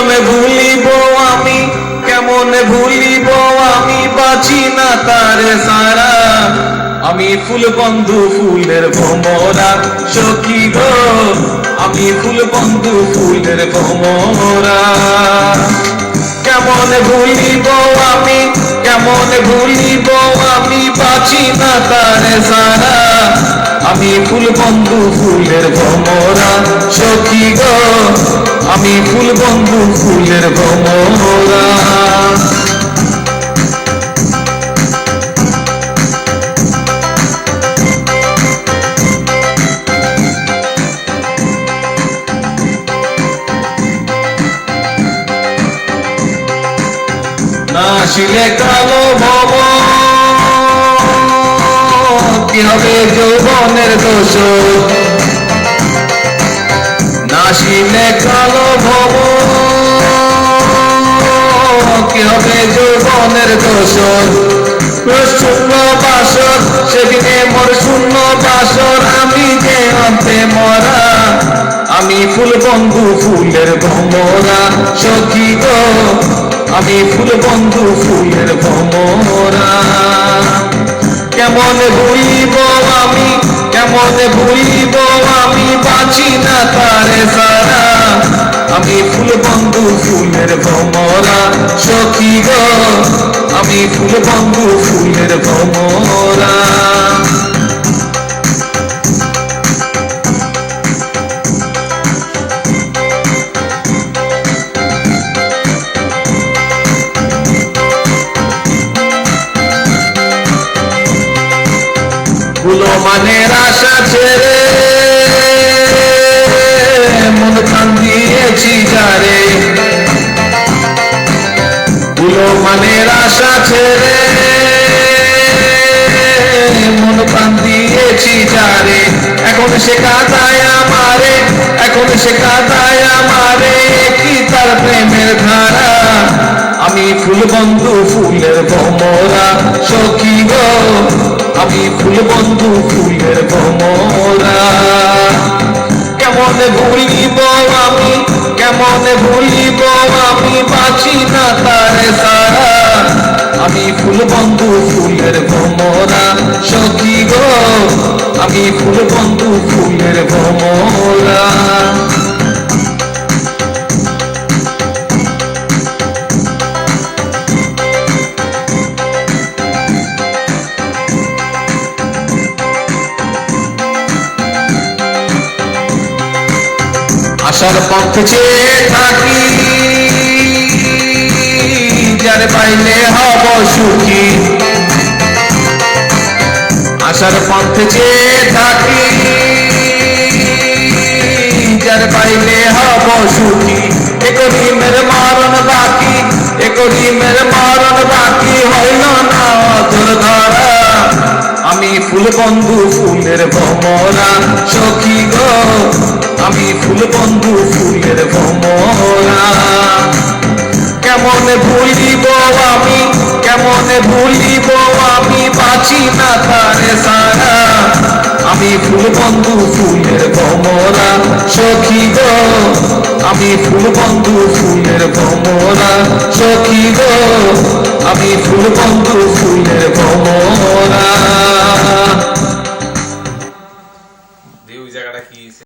কেমনে ভুলিব আমি, কেমনে ভুলিব আমি, বাঁচি না তারে সারা। আমি ফুল বন্ধু ফুলের ভোমরা, সখী গো আমি ফুল বন্ধু ফুলের ভোমরা। কেমনে ভুলিব আমি, কেমনে ভুলিব আমি, বাঁচি না তারে সারা। আমি ফুল বন্ধু ফুলের ভোমরা, সখী গো আমি ফুল বন্ধু ফুলের ভোমরা। নাশিলে কালো ভব, কি হবে যৌবনের দোষ। নাশিলে কালো ভব, কি হবে যৌবনের দোষ। শূন্য বাসর সেদিনে মোর শূন্য বাসর, আমি যে অন্তে মরা। আমি ফুল বন্ধু ফুলের ভোমরা, সখী গো আমি ফুল বন্ধু ফুলের ভোমরা। কেমনে ভুলিব আমি, কেমনে ভুলিব আমি, বাঁচি না তারে সারা। আমি ফুল বন্ধু ফুলের ভোমরা, সখী গো আমি ফুল বন্ধু ফুলের ভোমরা। গুলমানের আশা ছেড়ে মন প্রাণ দিয়েছি যারে। গুলমানের আশা ছেড়ে মন প্রাণ দিয়েছি যারে। এখন সে কাঁদায় আমারে, এখন সে কাঁদায় আমারে, কি তার প্রেমের ধারা। আমি ফুল বন্ধু ফুলের ভোমরা, সখী গো আমি ফুল বন্ধু ফুলের ভোমরা। কেমনে ভুলিব আমি, কেমনে ভুলিব আমি, বাঁচি না তারে সারা। আমি ফুল বন্ধু ফুলের ভোমরা, সখী গো আমি ফুল বন্ধু ফুলের ভোমরা। আশার পথে চেয়ে থাকি, যার পাইলে হব সুখী। আশার পথে চেয়ে থাকি, যার পাইলে হব সুখী। একরিমের মরণ বাকি, একরিমের মরণ বাকি, হইল না অধর ধরা। আমি ফুল বন্ধু ফুলের ভোমরা, সখী গো আমি ফুল বন্ধু ফুলের ভোমরা। কেমনে ভুলিব আমি, কেমনে ভুলিব আমি, বাঁচি না তারে সারা। আমি ফুল বন্ধু ফুলের ভোমরা, সখী গো আমি ফুল বন্ধু ফুলের ভোমরা, সখী গো আমি ফুল বন্ধু ফুলের ভোমরা।